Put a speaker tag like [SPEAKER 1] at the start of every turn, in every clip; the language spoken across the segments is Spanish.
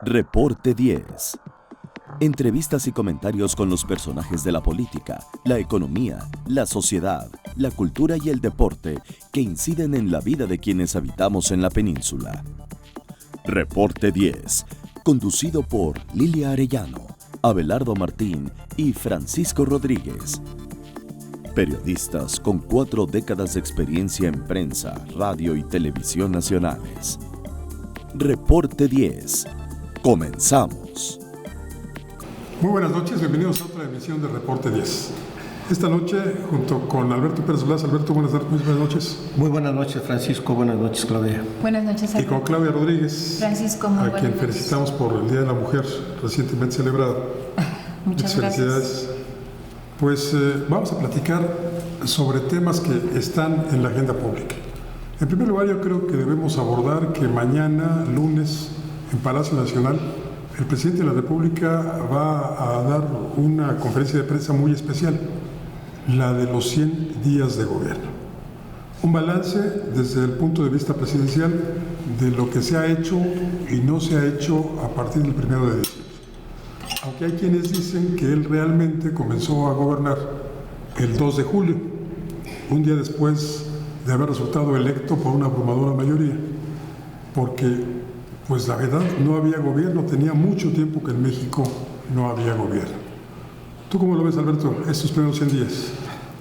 [SPEAKER 1] Reporte 10. Entrevistas y comentarios con los personajes de la política, la economía, la sociedad, la cultura y el deporte que inciden en la vida de quienes habitamos en la península. Reporte 10, conducido por Lilia Arellano, Abelardo Martín y Francisco Rodríguez. Periodistas con 4 décadas de experiencia en prensa, radio y televisión nacionales. Reporte 10. Comenzamos.
[SPEAKER 2] Muy buenas noches, bienvenidos a otra emisión de Reporte 10. Esta noche, junto con Alberto Pérez Solás. Alberto, buenas noches.
[SPEAKER 3] Muy buenas noches, Francisco. Buenas noches, Claudia.
[SPEAKER 4] Buenas noches, Alberto.
[SPEAKER 2] Y con Claudia Rodríguez.
[SPEAKER 4] Francisco, muy buenas noches.
[SPEAKER 2] A quien felicitamos por el Día de la Mujer recientemente celebrado.
[SPEAKER 4] Muchas
[SPEAKER 2] felicidades. Pues vamos a platicar sobre temas que están en la agenda pública. En primer lugar, yo creo que debemos abordar que mañana, lunes, en Palacio Nacional, el presidente de la República va a dar una conferencia de prensa muy especial, la de los 100 días de gobierno. Un balance desde el punto de vista presidencial de lo que se ha hecho y no se ha hecho a partir del 1 de diciembre. Aunque hay quienes dicen que él realmente comenzó a gobernar el 2 de julio, un día después de haber resultado electo por una abrumadora mayoría, porque pues la verdad no había gobierno, tenía mucho tiempo que en México no había gobierno. ¿Tú cómo lo ves, Alberto, estos primeros 100 días?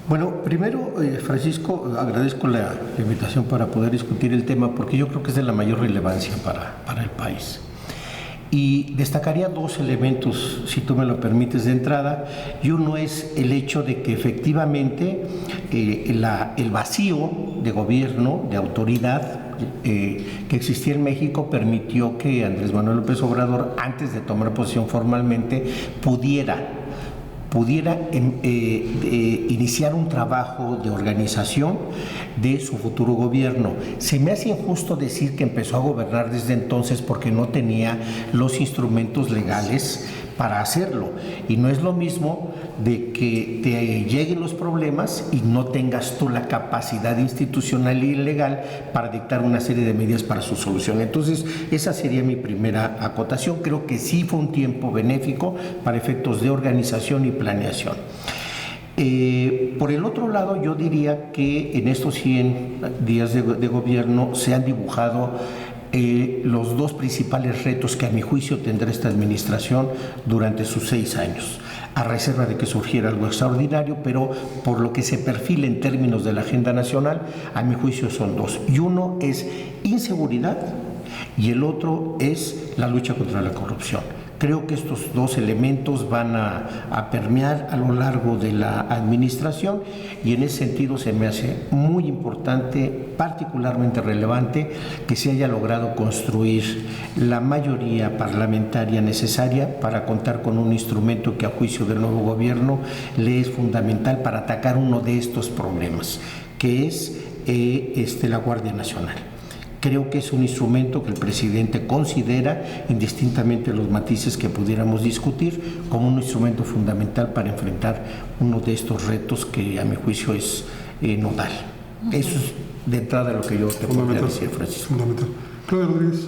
[SPEAKER 3] Bueno, primero, Francisco, agradezco la invitación para poder discutir el tema porque yo creo que es de la mayor relevancia para el país. Y destacaría 2 elementos, si tú me lo permites, de entrada. Y uno es el hecho de que efectivamente el vacío de gobierno, de autoridad que existía en México permitió que Andrés Manuel López Obrador, antes de tomar posición formalmente, pudiera iniciar un trabajo de organización de su futuro gobierno. Se me hace injusto decir que empezó a gobernar desde entonces porque no tenía los instrumentos legales para hacerlo. Y no es lo mismo de que te lleguen los problemas y no tengas tú la capacidad institucional y legal para dictar una serie de medidas para su solución. Entonces, esa sería mi primera acotación. Creo que sí fue un tiempo benéfico para efectos de organización y planeación. Por el otro lado, yo diría que en estos 100 días de gobierno se han dibujado los 2 principales retos que a mi juicio tendrá esta administración durante sus 6 años, a reserva de que surgiera algo extraordinario, pero por lo que se perfila en términos de la agenda nacional, a mi juicio son 2. Y uno es inseguridad y el otro es la lucha contra la corrupción. Creo que estos 2 elementos van a permear a lo largo de la administración y en ese sentido se me hace muy importante, particularmente relevante, que se haya logrado construir la mayoría parlamentaria necesaria para contar con un instrumento que a juicio del nuevo gobierno le es fundamental para atacar uno de estos problemas, que es la Guardia Nacional. Creo que es un instrumento que el presidente considera, indistintamente de los matices que pudiéramos discutir, como un instrumento fundamental para enfrentar uno de estos retos que a mi juicio es nodal. Eso es de entrada lo que yo te podría decir, Francisco.
[SPEAKER 2] Fundamental. Claudia Rodríguez.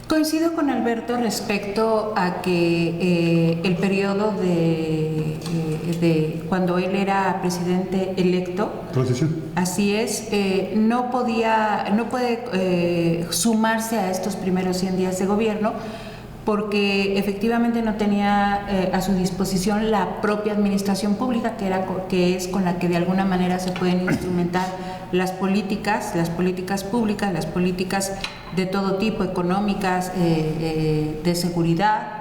[SPEAKER 4] Coincido con Alberto respecto a que el periodo de cuando él era presidente electo,
[SPEAKER 2] transición,
[SPEAKER 4] así es, no puede sumarse a estos primeros 100 días de gobierno porque efectivamente no tenía a su disposición la propia administración pública, que es con la que de alguna manera se pueden instrumentar las políticas públicas, las políticas de todo tipo, económicas, de seguridad,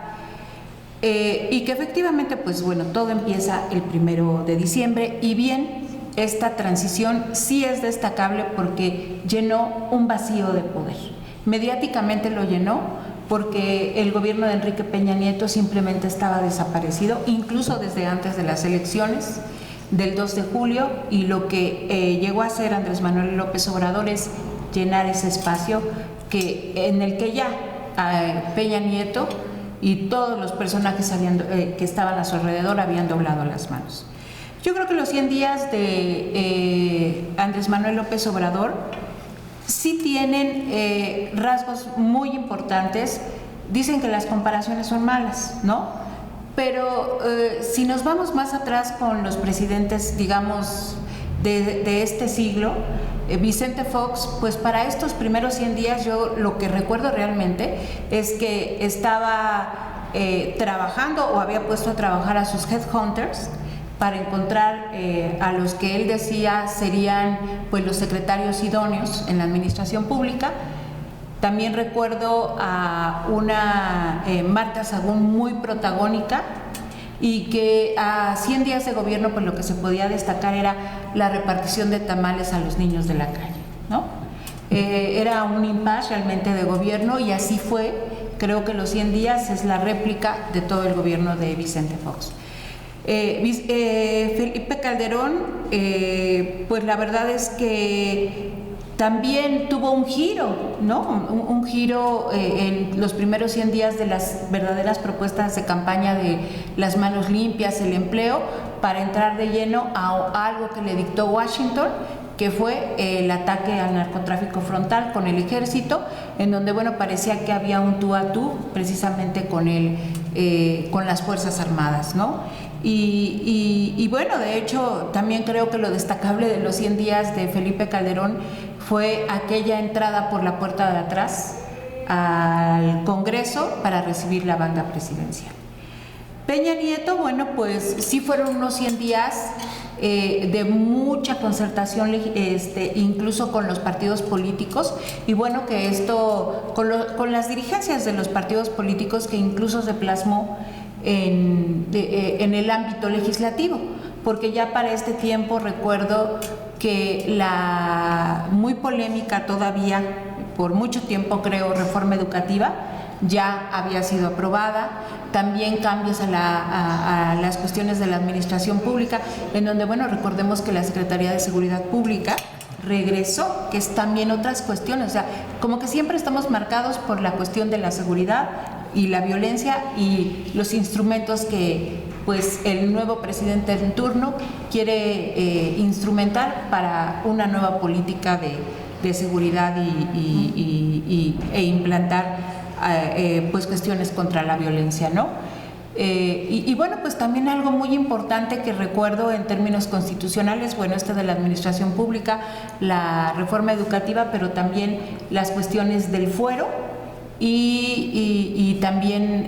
[SPEAKER 4] y que efectivamente, pues bueno, todo empieza el 1 de diciembre, y bien, esta transición sí es destacable porque llenó un vacío de poder. Mediáticamente lo llenó porque el gobierno de Enrique Peña Nieto simplemente estaba desaparecido, incluso desde antes de las elecciones del 2 de julio, y lo que llegó a hacer Andrés Manuel López Obrador es llenar ese espacio en el que ya Peña Nieto y todos los personajes que estaban a su alrededor habían doblado las manos. Yo creo que los 100 días de Andrés Manuel López Obrador sí tienen rasgos muy importantes. Dicen que las comparaciones son malas, ¿no? Pero si nos vamos más atrás con los presidentes, digamos, de este siglo, Vicente Fox, pues para estos primeros 100 días yo lo que recuerdo realmente es que estaba trabajando o había puesto a trabajar a sus headhunters para encontrar a los que él decía serían pues los secretarios idóneos en la administración pública. También recuerdo a una Marta Sagún muy protagónica, y que a 100 días de gobierno pues lo que se podía destacar era la repartición de tamales a los niños de la calle, ¿no? Era un impasse realmente de gobierno, y así fue. Creo que los 100 días es la réplica de todo el gobierno de Vicente Fox. Felipe Calderón, pues la verdad es que también tuvo un giro, ¿no? Un giro en los primeros 100 días de las verdaderas propuestas de campaña de las manos limpias, el empleo, para entrar de lleno a algo que le dictó Washington, que fue el ataque al narcotráfico frontal con el ejército, en donde, bueno, parecía que había un tú a tú precisamente con las Fuerzas Armadas, ¿no? Y bueno, de hecho, también creo que lo destacable de los 100 días de Felipe Calderón fue aquella entrada por la puerta de atrás al Congreso para recibir la banda presidencial. Peña Nieto, bueno, pues sí fueron unos 100 días de mucha concertación, incluso con los partidos políticos, y bueno, que esto, con las dirigencias de los partidos políticos, que incluso se plasmó en el ámbito legislativo, porque ya para este tiempo recuerdo que la muy polémica todavía, por mucho tiempo creo, reforma educativa, ya había sido aprobada. También cambios a las cuestiones de la administración pública, en donde, bueno, recordemos que la Secretaría de Seguridad Pública regresó, que es también otras cuestiones, o sea, como que siempre estamos marcados por la cuestión de la seguridad y la violencia y los instrumentos que pues el nuevo presidente en turno quiere instrumentar para una nueva política de seguridad e implantar pues cuestiones contra la violencia, ¿no? Y bueno, pues también algo muy importante que recuerdo en términos constitucionales, bueno, de la administración pública, la reforma educativa, pero también las cuestiones del fuero y también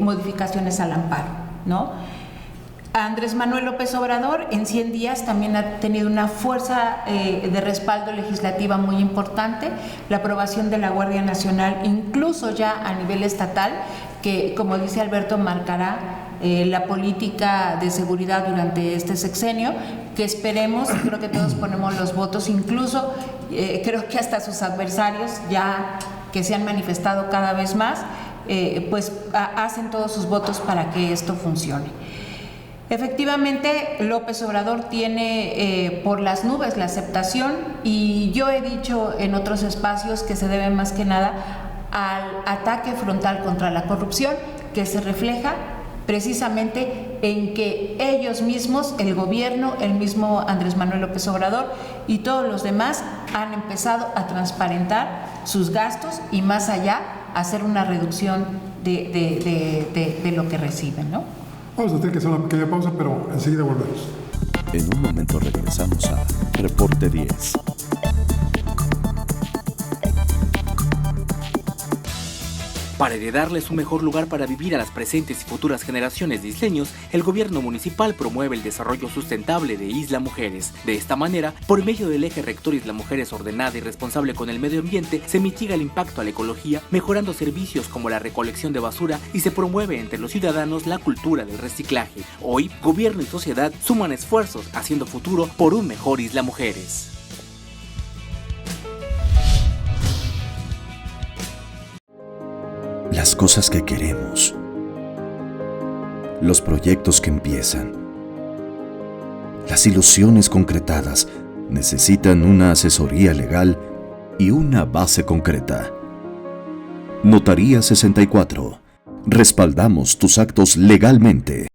[SPEAKER 4] modificaciones al amparo, ¿no? Andrés Manuel López Obrador en 100 días también ha tenido una fuerza de respaldo legislativa muy importante, la aprobación de la Guardia Nacional, incluso ya a nivel estatal, que, como dice Alberto, marcará la política de seguridad durante este sexenio, que esperemos, creo que todos ponemos los votos, incluso creo que hasta sus adversarios, ya que se han manifestado cada vez más, pues hacen todos sus votos para que esto funcione. Efectivamente, López Obrador tiene por las nubes la aceptación, y yo he dicho en otros espacios que se debe más que nada al ataque frontal contra la corrupción, que se refleja precisamente en que ellos mismos, el gobierno, el mismo Andrés Manuel López Obrador y todos los demás han empezado a transparentar sus gastos y, más allá, hacer una reducción de lo que reciben, ¿no?
[SPEAKER 2] Vamos a tener que hacer una pequeña pausa, pero enseguida volvemos.
[SPEAKER 1] En un momento regresamos a Reporte 10.
[SPEAKER 5] Para heredarles un mejor lugar para vivir a las presentes y futuras generaciones de isleños, el gobierno municipal promueve el desarrollo sustentable de Isla Mujeres. De esta manera, por medio del eje rector Isla Mujeres ordenada y responsable con el medio ambiente, se mitiga el impacto a la ecología, mejorando servicios como la recolección de basura, y se promueve entre los ciudadanos la cultura del reciclaje. Hoy, gobierno y sociedad suman esfuerzos haciendo futuro por un mejor Isla Mujeres.
[SPEAKER 1] Las cosas que queremos, los proyectos que empiezan, las ilusiones concretadas necesitan una asesoría legal y una base concreta. Notaría 64. Respaldamos tus actos legalmente.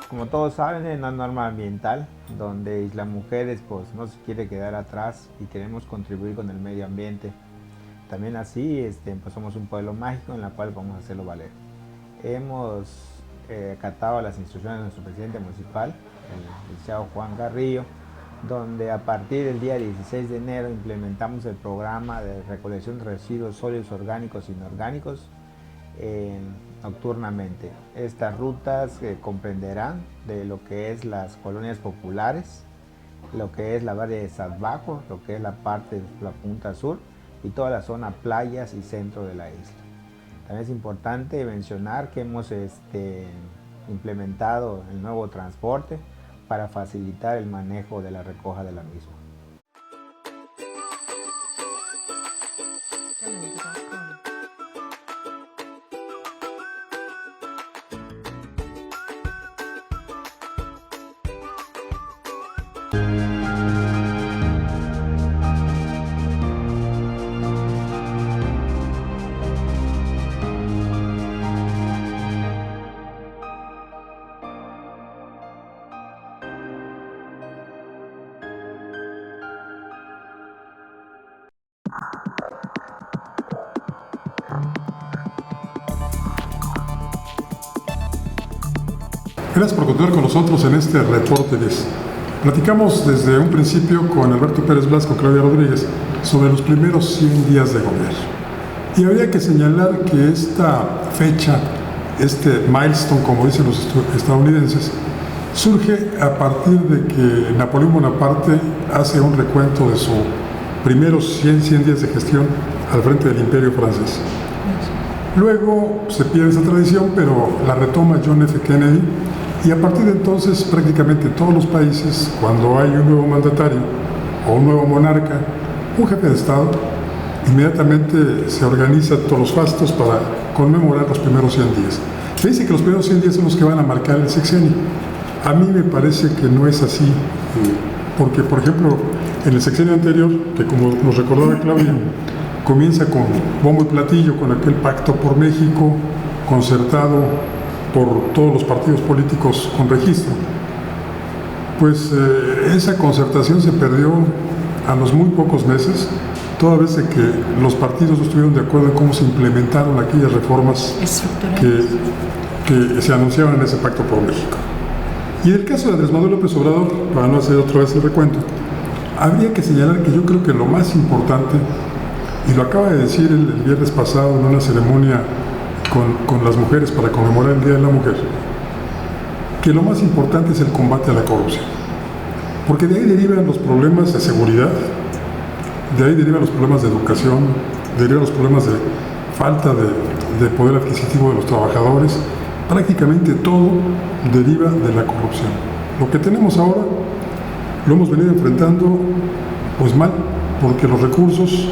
[SPEAKER 6] Como todos saben, es una norma ambiental donde Isla Mujeres pues, no se quiere quedar atrás y queremos contribuir con el medio ambiente. También así pues somos un pueblo mágico en el cual vamos a hacerlo valer. Hemos acatado las instrucciones de nuestro presidente municipal, el licenciado Juan Carrillo, donde a partir del día 16 de enero implementamos el programa de recolección de residuos sólidos orgánicos e inorgánicos nocturnamente. Estas rutas comprenderán de lo que es las colonias populares, lo que es la barra de Sadbajo, lo que es la parte de la punta sur y toda la zona playas y centro de la isla. También es importante mencionar que hemos implementado el nuevo transporte para facilitar el manejo de la recoja de la misma.
[SPEAKER 2] Gracias por continuar con nosotros en este Reporte 10. Platicamos desde un principio con Alberto Pérez Blasco, Claudia Rodríguez, sobre los primeros 100 días de gobierno. Y habría que señalar que esta fecha, este milestone, como dicen los estadounidenses, surge a partir de que Napoleón Bonaparte hace un recuento de sus primeros 100 días de gestión al frente del Imperio francés. Luego se pierde esa tradición, pero la retoma John F. Kennedy, y a partir de entonces prácticamente todos los países, cuando hay un nuevo mandatario o un nuevo monarca, un jefe de Estado, inmediatamente se organizan todos los fastos para conmemorar los primeros 100 días. Se dice que los primeros 100 días son los que van a marcar el sexenio. A mí me parece que no es así, porque por ejemplo en el sexenio anterior, que como nos recordaba Claudia, comienza con bombo y platillo, con aquel pacto por México, concertado por todos los partidos políticos con registro. Pues esa concertación se perdió a los muy pocos meses, toda vez de que los partidos no estuvieron de acuerdo en cómo se implementaron aquellas reformas que se anunciaban en ese pacto por México. Y en el caso de Andrés Manuel López Obrador, para no hacer otra vez el recuento, habría que señalar que yo creo que lo más importante, y lo acaba de decir el viernes pasado en una ceremonia con las mujeres para conmemorar el Día de la Mujer, que lo más importante es el combate a la corrupción. Porque de ahí derivan los problemas de seguridad, de ahí derivan los problemas de educación, derivan los problemas de falta de poder adquisitivo de los trabajadores. Prácticamente todo deriva de la corrupción. Lo que tenemos ahora lo hemos venido enfrentando pues mal, porque los recursos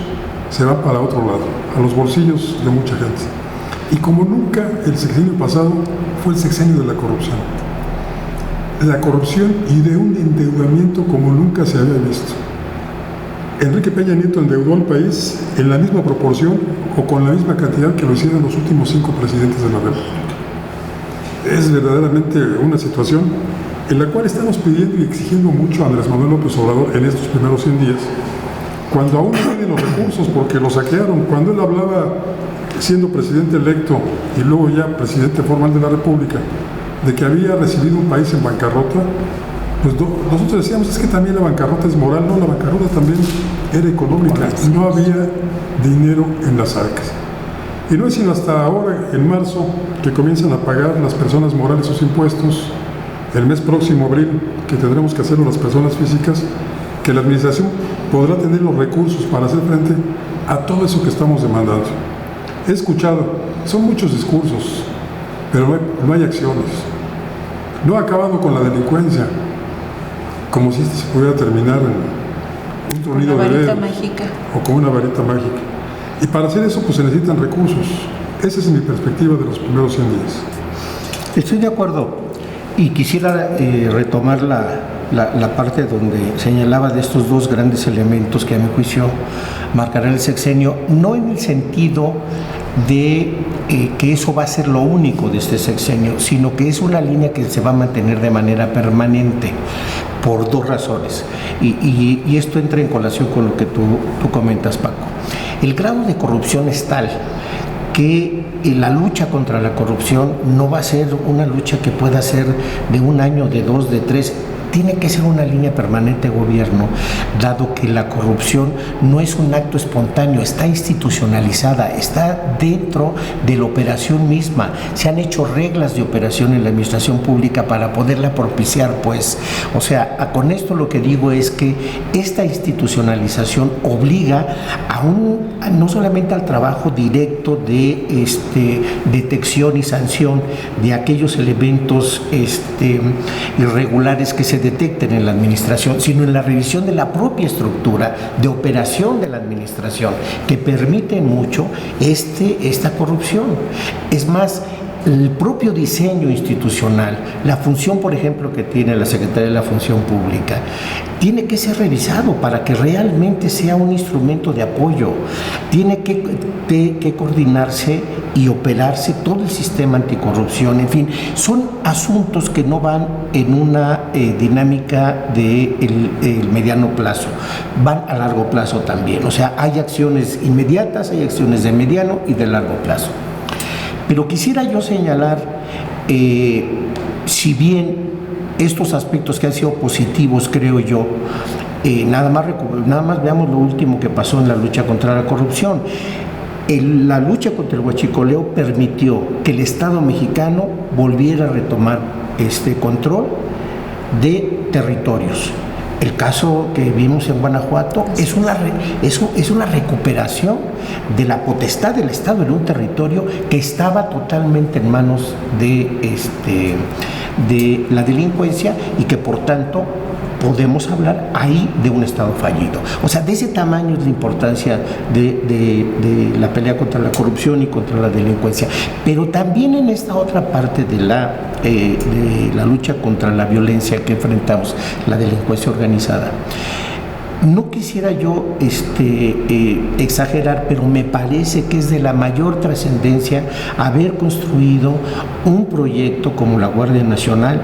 [SPEAKER 2] se van para otro lado, a los bolsillos de mucha gente. Y como nunca, el sexenio pasado fue el sexenio de la corrupción. La corrupción y de un endeudamiento como nunca se había visto. Enrique Peña Nieto endeudó al país en la misma proporción o con la misma cantidad que lo hicieron los últimos 5 presidentes de la República. Es verdaderamente una situación en la cual estamos pidiendo y exigiendo mucho a Andrés Manuel López Obrador en estos primeros 100 días, cuando aún no tiene los recursos porque lo saquearon. Cuando él hablaba, siendo presidente electo y luego ya presidente formal de la República, de que había recibido un país en bancarrota, pues nosotros decíamos, es que también la bancarrota es moral. No, la bancarrota también era económica, no había dinero en las arcas. Y no es sino hasta ahora, en marzo, que comienzan a pagar las personas morales sus impuestos. El mes próximo, abril, que tendremos que hacerlo las personas físicas, que la administración podrá tener los recursos para hacer frente a todo eso que estamos demandando. He escuchado, son muchos discursos, pero no hay acciones. No ha acabado con la delincuencia, como si se pudiera terminar en un tronido de dedos o con una varita mágica. Y para hacer eso pues se necesitan recursos. Esa es mi perspectiva de los primeros 100 días.
[SPEAKER 3] Estoy de acuerdo y quisiera retomar la parte donde señalaba de estos dos grandes elementos que a mi juicio marcarán el sexenio, no en el sentido de que eso va a ser lo único de este sexenio, sino que es una línea que se va a mantener de manera permanente por dos razones. Y esto entra en colación con lo que tú comentas, Paco. El grado de corrupción es tal que la lucha contra la corrupción no va a ser una lucha que pueda ser de un año, de dos, de tres. Tiene que ser una línea permanente de gobierno, dado que la corrupción no es un acto espontáneo, está institucionalizada, está dentro de la operación misma. Se han hecho reglas de operación en la administración pública para poderla propiciar, pues. O sea, con esto lo que digo es que esta institucionalización obliga no solamente al trabajo directo de detección y sanción de aquellos elementos irregulares que se detecten en la administración, sino en la revisión de la propia estructura de operación de la administración, que permite mucho esta corrupción. Es más, el propio diseño institucional, la función, por ejemplo, que tiene la Secretaría de la Función Pública, tiene que ser revisado para que realmente sea un instrumento de apoyo. Tiene que coordinarse y operarse todo el sistema anticorrupción. En fin, son asuntos que no van en una dinámica del mediano plazo, van a largo plazo también. O sea, hay acciones inmediatas, hay acciones de mediano y de largo plazo. Pero quisiera yo señalar, si bien estos aspectos que han sido positivos, creo yo, nada más veamos lo último que pasó en la lucha contra la corrupción. La lucha contra el huachicoleo permitió que el Estado mexicano volviera a retomar control de territorios. El caso que vimos en Guanajuato es una recuperación de la potestad del Estado en un territorio que estaba totalmente en manos de la delincuencia y que por tanto podemos hablar ahí de un Estado fallido. O sea, de ese tamaño es la importancia de la pelea contra la corrupción y contra la delincuencia. Pero también en esta otra parte de la lucha contra la violencia que enfrentamos, la delincuencia organizada. No quisiera yo exagerar, pero me parece que es de la mayor trascendencia haber construido un proyecto como la Guardia Nacional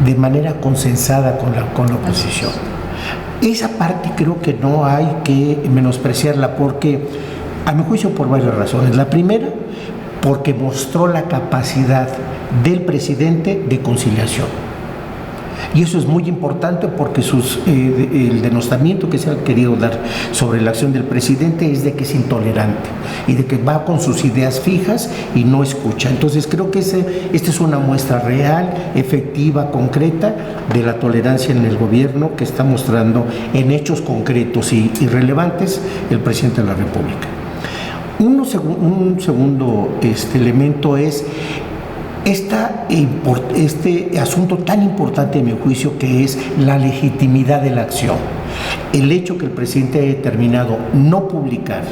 [SPEAKER 3] de manera consensada con la oposición. Esa parte creo que no hay que menospreciarla porque, a mi juicio, por varias razones. La primera, porque mostró la capacidad del presidente de conciliación. Y eso es muy importante porque el denostamiento que se ha querido dar sobre la acción del presidente es de que es intolerante y de que va con sus ideas fijas y no escucha. Entonces creo que esta es una muestra real, efectiva, concreta de la tolerancia en el gobierno que está mostrando en hechos concretos y relevantes el presidente de la República. Un segundo elemento es este asunto tan importante, a mi juicio, que es la legitimidad de la acción. El hecho que el presidente haya determinado no publicar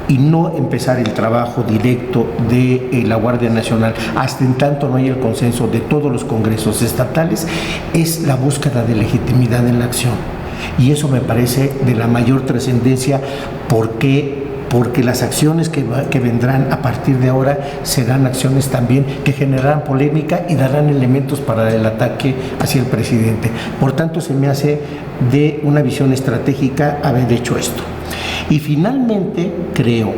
[SPEAKER 3] y no empezar el trabajo directo de la Guardia Nacional hasta en tanto no haya el consenso de todos los congresos estatales es la búsqueda de legitimidad en la acción. Y eso me parece de la mayor trascendencia porque las acciones que vendrán a partir de ahora serán acciones también que generarán polémica y darán elementos para el ataque hacia el presidente. Por tanto, se me hace de una visión estratégica haber hecho esto. Y finalmente, creo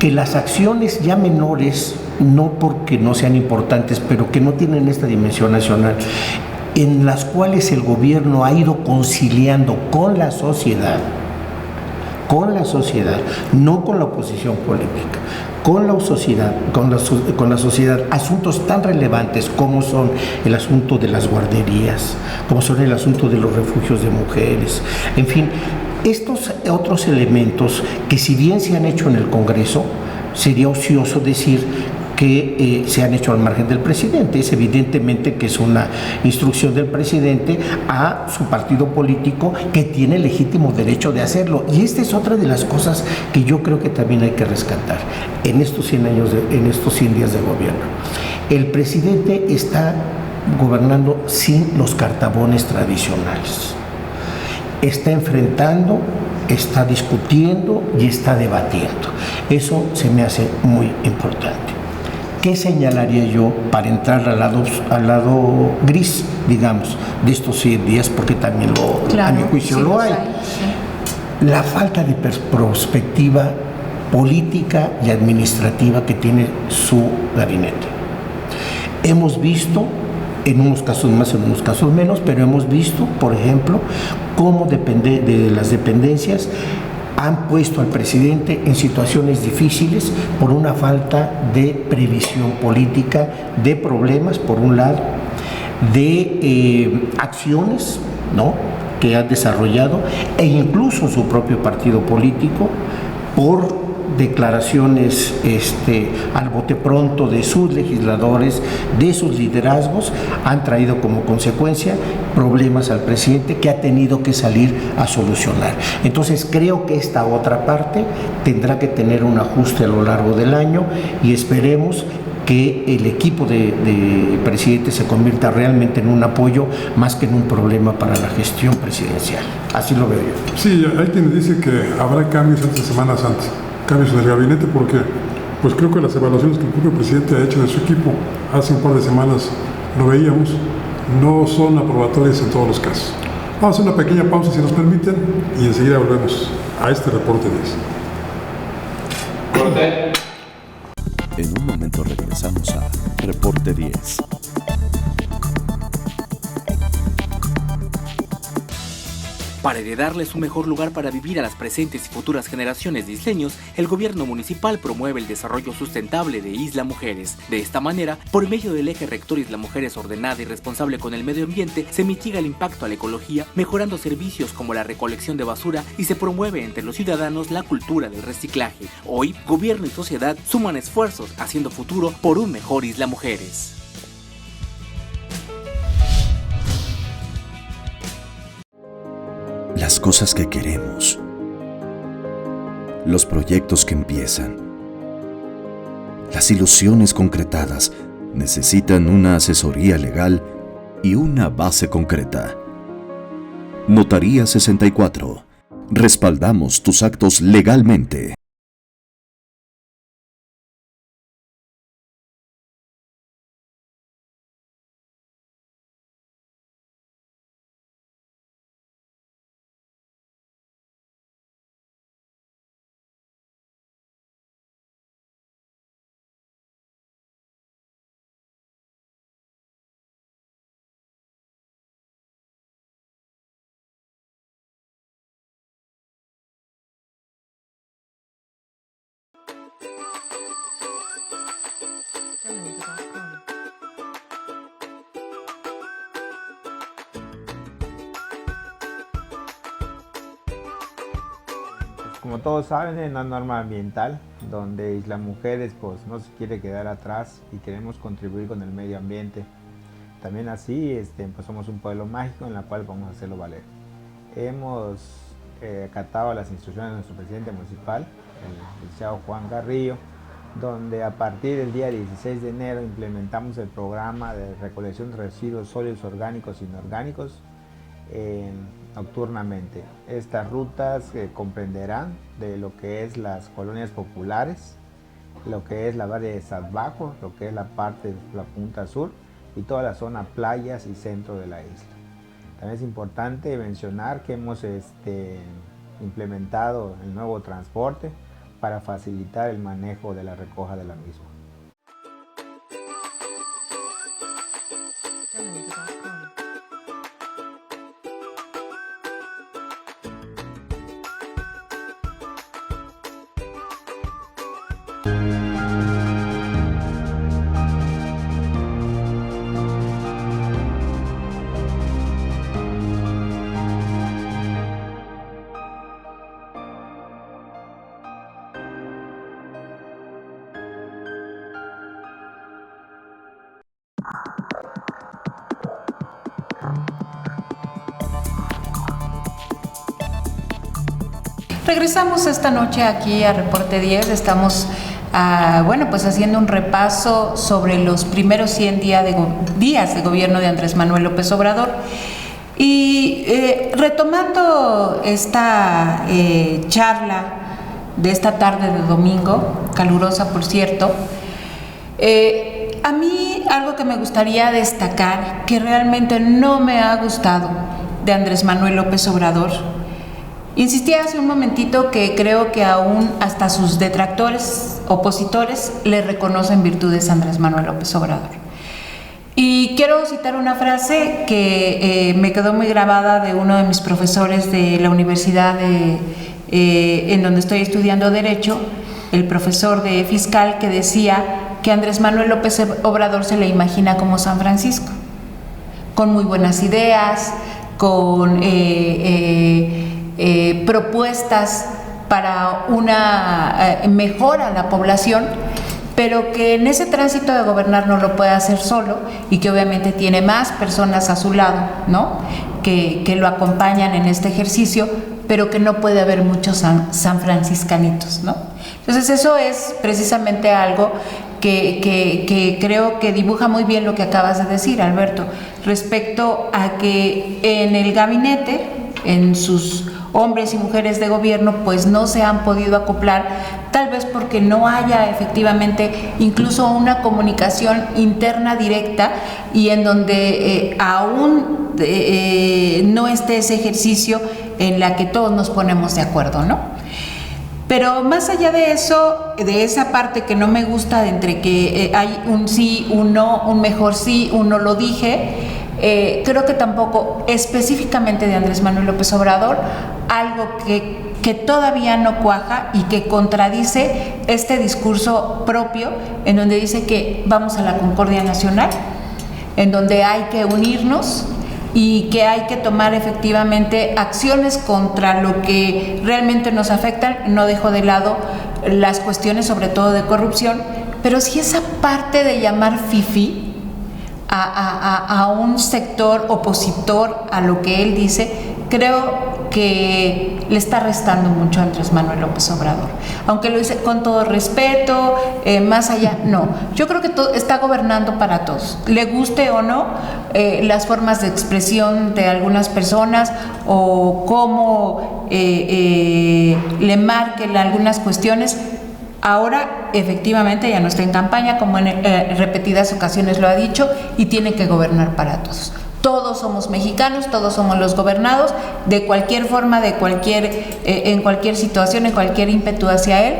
[SPEAKER 3] que las acciones ya menores, no porque no sean importantes, pero que no tienen esta dimensión nacional, en las cuales el gobierno ha ido conciliando con la sociedad, no con la oposición política, con la sociedad, asuntos tan relevantes como son el asunto de las guarderías, como son el asunto de los refugios de mujeres, en fin, estos otros elementos que si bien se han hecho en el Congreso, sería ocioso decir que se han hecho al margen del presidente. Es evidentemente que es una instrucción del presidente a su partido político que tiene legítimo derecho de hacerlo. Y esta es otra de las cosas que yo creo que también hay que rescatar en estos 100 días de gobierno. El presidente está gobernando sin los cartabones tradicionales. Está enfrentando, está discutiendo y está debatiendo. Eso se me hace muy importante. ¿Qué señalaría yo para entrar al lado gris, digamos, de estos 100 días? Porque también a mi juicio lo hay. Sí. La falta de perspectiva política y administrativa que tiene su gabinete. Hemos visto, en unos casos más, en unos casos menos, pero hemos visto, por ejemplo, cómo de las dependencias han puesto al presidente en situaciones difíciles por una falta de previsión política de problemas, por un lado, de acciones, ¿no?, que ha desarrollado, e incluso su propio partido político, por declaraciones al bote pronto de sus legisladores, de sus liderazgos, han traído como consecuencia problemas al presidente que ha tenido que salir a solucionar. Entonces creo que esta otra parte tendrá que tener un ajuste a lo largo del año y esperemos que el equipo de presidente se convierta realmente en un apoyo más que en un problema para la gestión presidencial. Así lo veo yo.
[SPEAKER 2] Sí, hay quienes dicen que habrá cambios antes de Semana Santa, cambios en el gabinete, porque pues creo que las evaluaciones que el propio presidente ha hecho de su equipo hace un par de semanas, lo veíamos, no son aprobatorias en todos los casos. Vamos a hacer una pequeña pausa si nos permiten y enseguida volvemos a este reporte 10.
[SPEAKER 1] En un momento regresamos a Reporte 10.
[SPEAKER 5] Para heredarles un mejor lugar para vivir a las presentes y futuras generaciones de isleños, el gobierno municipal promueve el desarrollo sustentable de Isla Mujeres. De esta manera, por medio del eje rector Isla Mujeres ordenada y responsable con el medio ambiente, se mitiga el impacto a la ecología, mejorando servicios como la recolección de basura y se promueve entre los ciudadanos la cultura del reciclaje. Hoy, gobierno y sociedad suman esfuerzos haciendo futuro por un mejor Isla Mujeres.
[SPEAKER 1] Las cosas que queremos, los proyectos que empiezan, las ilusiones concretadas necesitan una asesoría legal y una base concreta. Notaría 64. Respaldamos tus actos legalmente.
[SPEAKER 6] Como todos saben, es una norma ambiental donde Isla Mujeres pues no se quiere quedar atrás y queremos contribuir con el medio ambiente. También así pues somos un pueblo mágico en el cual vamos a hacerlo valer. Hemos acatado las instrucciones de nuestro presidente municipal, el licenciado Juan Garrillo, donde a partir del día 16 de enero implementamos el programa de recolección de residuos sólidos orgánicos e inorgánicos nocturnamente. Estas rutas comprenderán de lo que es las colonias populares, lo que es la Valle de Salvajo, lo que es la parte de la punta sur y toda la zona playas y centro de la isla. También es importante mencionar que hemos implementado el nuevo transporte para facilitar el manejo de la recoja de la misma.
[SPEAKER 4] Regresamos esta noche aquí a Reporte 10. Estamos bueno, pues haciendo un repaso sobre los primeros 100 días de gobierno de Andrés Manuel López Obrador. Y retomando esta charla de esta tarde de domingo, calurosa por cierto, a mí algo que me gustaría destacar, que realmente no me ha gustado de Andrés Manuel López Obrador, insistí hace un momentito que creo que aún hasta sus detractores, opositores, le reconocen virtudes a Andrés Manuel López Obrador. Y quiero citar una frase que me quedó muy grabada de uno de mis profesores de la universidad en donde estoy estudiando Derecho, el profesor de fiscal, que decía que Andrés Manuel López Obrador se le imagina como San Francisco, con muy buenas ideas, con propuestas para una mejora a la población, pero que en ese tránsito de gobernar no lo puede hacer solo y que obviamente tiene más personas a su lado, ¿no? que lo acompañan en este ejercicio, pero que no puede haber muchos sanfranciscanitos, ¿no? Entonces eso es precisamente algo que creo que dibuja muy bien lo que acabas de decir, Alberto, respecto a que en el gabinete, en sus hombres y mujeres de gobierno, pues no se han podido acoplar, tal vez porque no haya efectivamente incluso una comunicación interna directa y en donde aún no esté ese ejercicio en la que todos nos ponemos de acuerdo, ¿no? Pero más allá de eso, de esa parte que no me gusta, de entre que hay un sí, un no, un mejor sí, un no lo dije, creo que tampoco específicamente de Andrés Manuel López Obrador, algo que todavía no cuaja y que contradice este discurso propio en donde dice que vamos a la concordia nacional, en donde hay que unirnos y que hay que tomar efectivamente acciones contra lo que realmente nos afectan. No dejo de lado las cuestiones sobre todo de corrupción, pero sí esa parte de llamar fifí a un sector opositor a lo que él dice, creo que le está restando mucho a Andrés Manuel López Obrador, aunque lo dice con todo respeto, más allá, no, yo creo que está gobernando para todos, le guste o no las formas de expresión de algunas personas o cómo le marquen algunas cuestiones. Ahora, efectivamente, ya no está en campaña, como en repetidas ocasiones lo ha dicho, y tiene que gobernar para todos. Todos somos mexicanos, todos somos los gobernados, de cualquier forma, en cualquier situación, en cualquier ímpetu hacia él.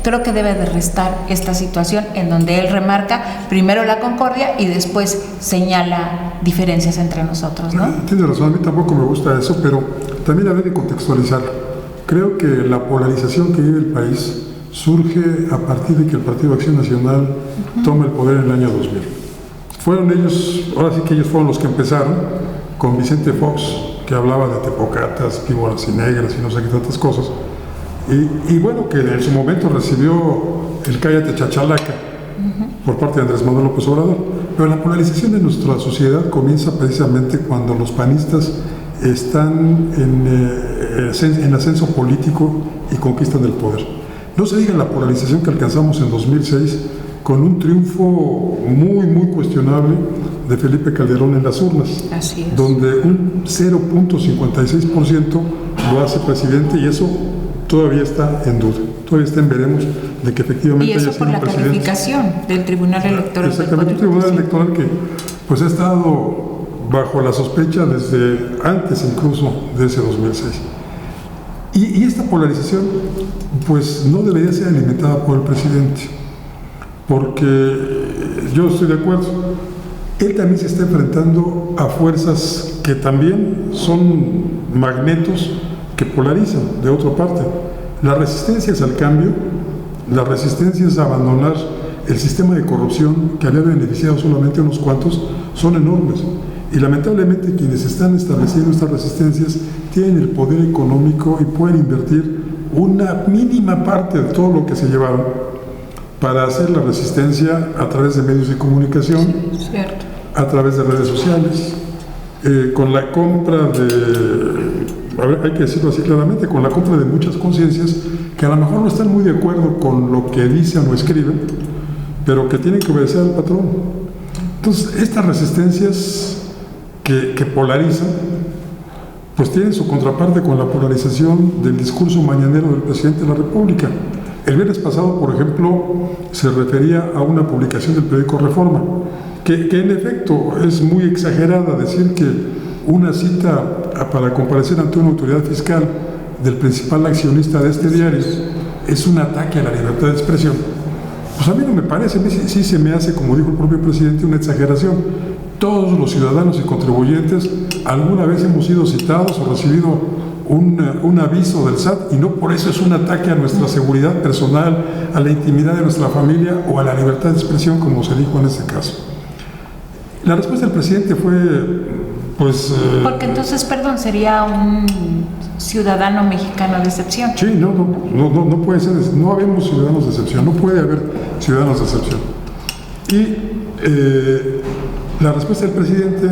[SPEAKER 4] Creo que debe de restar esta situación en donde él remarca primero la concordia y después señala diferencias entre nosotros, ¿no?
[SPEAKER 2] Tienes razón, a mí tampoco me gusta eso, pero también habría de contextualizar. Creo que la polarización que vive el país surge a partir de que el Partido Acción Nacional toma el poder en el año 2000. Fueron ellos, ahora sí que ellos fueron los que empezaron con Vicente Fox, que hablaba de tepocatas, víboras y negras y no sé qué tantas cosas. Y bueno, que en su momento recibió el cállate chachalaca por parte de Andrés Manuel López Obrador. Pero la polarización de nuestra sociedad comienza precisamente cuando los panistas están en ascenso político y conquistan el poder. No se diga la polarización que alcanzamos en 2006 con un triunfo muy, muy cuestionable de Felipe Calderón en las urnas.
[SPEAKER 4] Así es.
[SPEAKER 2] Donde un 0.56% lo hace presidente y eso todavía está en duda. Todavía está en veremos de que efectivamente haya sido presidente.
[SPEAKER 4] Y eso por la calificación del Tribunal Electoral.
[SPEAKER 2] Exactamente, un tribunal electoral que pues ha estado bajo la sospecha desde antes incluso de ese 2006. Y esta polarización pues no debería ser alimentada por el presidente, porque yo estoy de acuerdo, él también se está enfrentando a fuerzas que también son magnetos que polarizan de otra parte. Las resistencias al cambio, las resistencias a abandonar el sistema de corrupción que había beneficiado solamente a unos cuantos son enormes. Y lamentablemente quienes están estableciendo estas resistencias tienen el poder económico y pueden invertir una mínima parte de todo lo que se llevaron para hacer la resistencia a través de medios de comunicación,
[SPEAKER 4] Cierto.
[SPEAKER 2] a través de redes sociales, con la compra de, hay que decirlo así claramente, con la compra de muchas conciencias que a lo mejor no están muy de acuerdo con lo que dicen o escriben, pero que tienen que obedecer al patrón. Entonces, estas resistencias que polarizan, pues tienen su contraparte con la polarización del discurso mañanero del presidente de la República. El viernes pasado, por ejemplo, se refería a una publicación del periódico Reforma, que en efecto es muy exagerada decir que una cita para comparecer ante una autoridad fiscal del principal accionista de este diario es un ataque a la libertad de expresión. Pues a mí no me parece, a mí sí se me hace, como dijo el propio presidente, una exageración. Todos los ciudadanos y contribuyentes alguna vez hemos sido citados o recibido un aviso del SAT, y no por eso es un ataque a nuestra seguridad personal, a la intimidad de nuestra familia o a la libertad de expresión, como se dijo en este caso. La respuesta del presidente fue, pues...
[SPEAKER 4] Porque entonces, perdón, sería un ciudadano mexicano de excepción.
[SPEAKER 2] Sí, no puede ser, no habemos ciudadanos de excepción, no puede haber ciudadanos de excepción. Y la respuesta del presidente,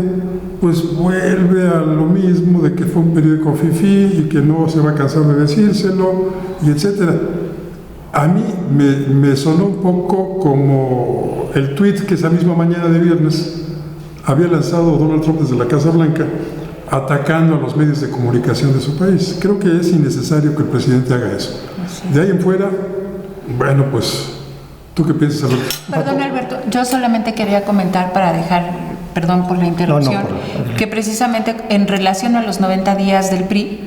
[SPEAKER 2] pues vuelve a lo mismo de que fue un periódico fifí y que no se va a cansar de decírselo, y etcétera. A mí me sonó un poco como el tuit que esa misma mañana de viernes había lanzado Donald Trump desde la Casa Blanca, atacando a los medios de comunicación de su país. Creo que es innecesario que el presidente haga eso. De ahí en fuera, bueno, pues, ¿tú qué piensas, Alberto?
[SPEAKER 4] Perdón, Alberto, yo solamente quería comentar para dejar, perdón por la interrupción, que precisamente en relación a los 90 días del PRI,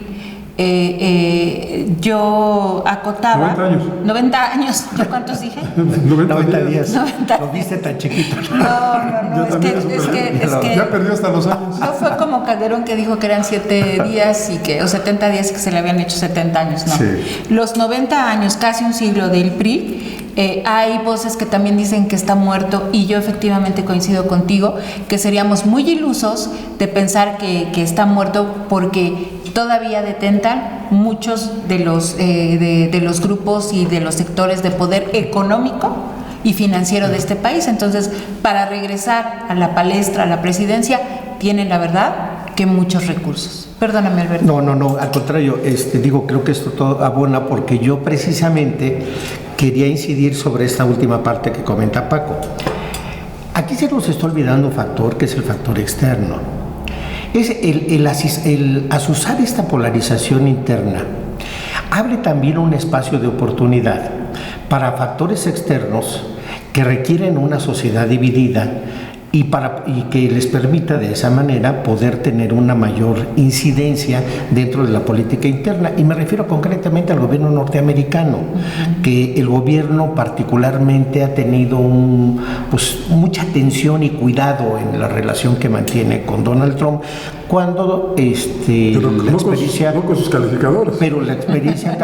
[SPEAKER 4] yo acotaba... 90 años. ¿Yo cuántos dije?
[SPEAKER 3] 90 días.
[SPEAKER 4] 90.
[SPEAKER 3] Lo viste tan chiquito.
[SPEAKER 4] No, es que
[SPEAKER 2] ya perdió hasta los años.
[SPEAKER 4] No fue como Calderón, que dijo que eran 7 días o 70 días, que se le habían hecho 70 años, no.
[SPEAKER 3] Sí.
[SPEAKER 4] Los 90 años, casi un siglo del PRI, hay voces que también dicen que está muerto, y yo efectivamente coincido contigo, que seríamos muy ilusos de pensar que está muerto, porque todavía detentan muchos de los grupos y de los sectores de poder económico y financiero de este país. Entonces, para regresar a la palestra, a la presidencia, tienen, la verdad, que muchos recursos. Perdóname, Alberto.
[SPEAKER 3] No, al contrario, creo que esto todo abona, porque yo precisamente quería incidir sobre esta última parte que comenta Paco. Aquí se nos está olvidando un factor, que es el factor externo. Es el azuzar esta polarización interna abre también un espacio de oportunidad para factores externos que requieren una sociedad dividida y que les permita de esa manera poder tener una mayor incidencia dentro de la política interna. Y me refiero concretamente al gobierno norteamericano, que el gobierno particularmente ha tenido mucha atención y cuidado en la relación que mantiene con Donald Trump, cuando
[SPEAKER 2] no con sus calificadores.
[SPEAKER 3] Pero la experiencia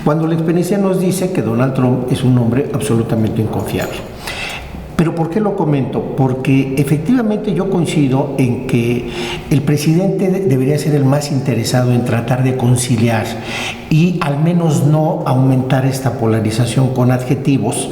[SPEAKER 3] cuando la experiencia nos dice que Donald Trump es un hombre absolutamente inconfiable. ¿Pero por qué lo comento? Porque efectivamente yo coincido en que el presidente debería ser el más interesado en tratar de conciliar y al menos no aumentar esta polarización con adjetivos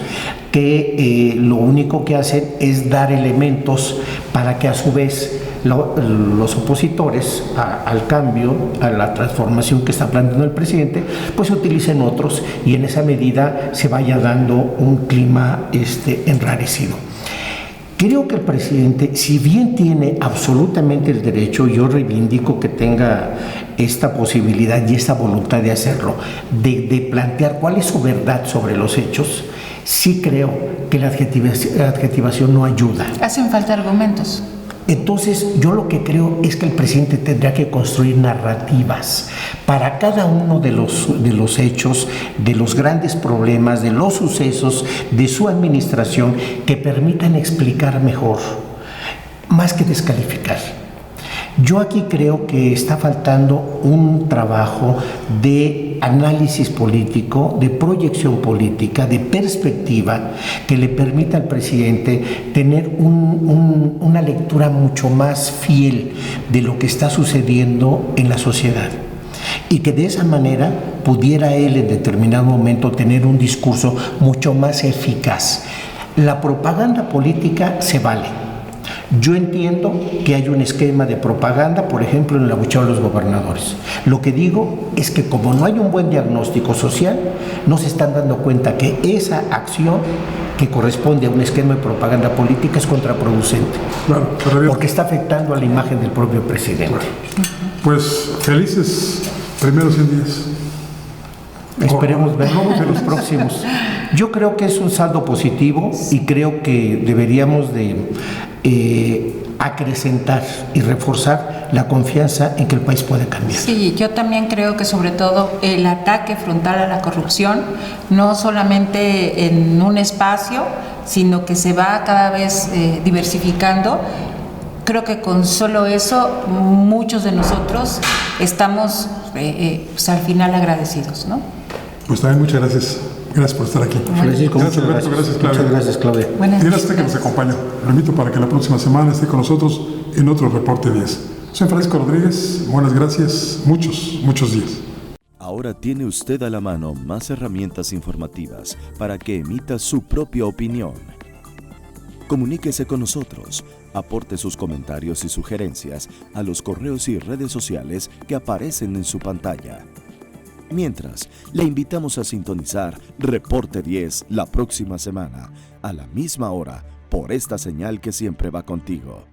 [SPEAKER 3] que lo único que hacen es dar elementos para que a su vez los opositores al cambio, a la transformación que está planteando el presidente, pues utilicen otros, y en esa medida se vaya dando un clima enrarecido. Creo que el presidente, si bien tiene absolutamente el derecho, yo reivindico que tenga esta posibilidad y esta voluntad de hacerlo, de plantear cuál es su verdad sobre los hechos, sí creo que la adjetivación no ayuda.
[SPEAKER 4] Hacen falta argumentos.
[SPEAKER 3] Entonces, yo lo que creo es que el presidente tendrá que construir narrativas para cada uno de los hechos, de los grandes problemas, de los sucesos de su administración, que permitan explicar mejor, más que descalificar. Yo aquí creo que está faltando un trabajo de análisis político, de proyección política, de perspectiva, que le permita al presidente tener una lectura mucho más fiel de lo que está sucediendo en la sociedad, y que de esa manera pudiera él en determinado momento tener un discurso mucho más eficaz. La propaganda política se vale. Yo entiendo que hay un esquema de propaganda, por ejemplo, en el abucheo de los gobernadores. Lo que digo es que como no hay un buen diagnóstico social, no se están dando cuenta que esa acción que corresponde a un esquema de propaganda política es contraproducente.
[SPEAKER 2] Claro,
[SPEAKER 3] porque está afectando a la imagen del propio presidente.
[SPEAKER 2] Pues felices primeros 100 días.
[SPEAKER 3] Esperemos ver los próximos. Yo creo que es un saldo positivo y creo que deberíamos de acrecentar y reforzar la confianza en que el país puede cambiar.
[SPEAKER 4] Sí, yo también creo que sobre todo el ataque frontal a la corrupción, no solamente en un espacio, sino que se va cada vez diversificando. Creo que con solo eso muchos de nosotros estamos pues al final agradecidos, ¿no?
[SPEAKER 2] Pues también muchas gracias. Gracias por estar aquí.
[SPEAKER 3] Francisco,
[SPEAKER 2] Gracias, Alberto. Gracias, Claudia.
[SPEAKER 3] Muchas gracias, Claudia.
[SPEAKER 4] Buenas
[SPEAKER 2] Y gracias a usted que
[SPEAKER 4] noches.
[SPEAKER 2] nos acompañó. Lo invito para que la próxima semana esté con nosotros en otro Reporte 10. Soy Francisco Rodríguez. Buenas gracias. Muchos días.
[SPEAKER 1] Ahora tiene usted a la mano más herramientas informativas para que emita su propia opinión. Comuníquese con nosotros. Aporte sus comentarios y sugerencias a los correos y redes sociales que aparecen en su pantalla. Mientras, le invitamos a sintonizar Reporte 10 la próxima semana, a la misma hora, por esta señal que siempre va contigo.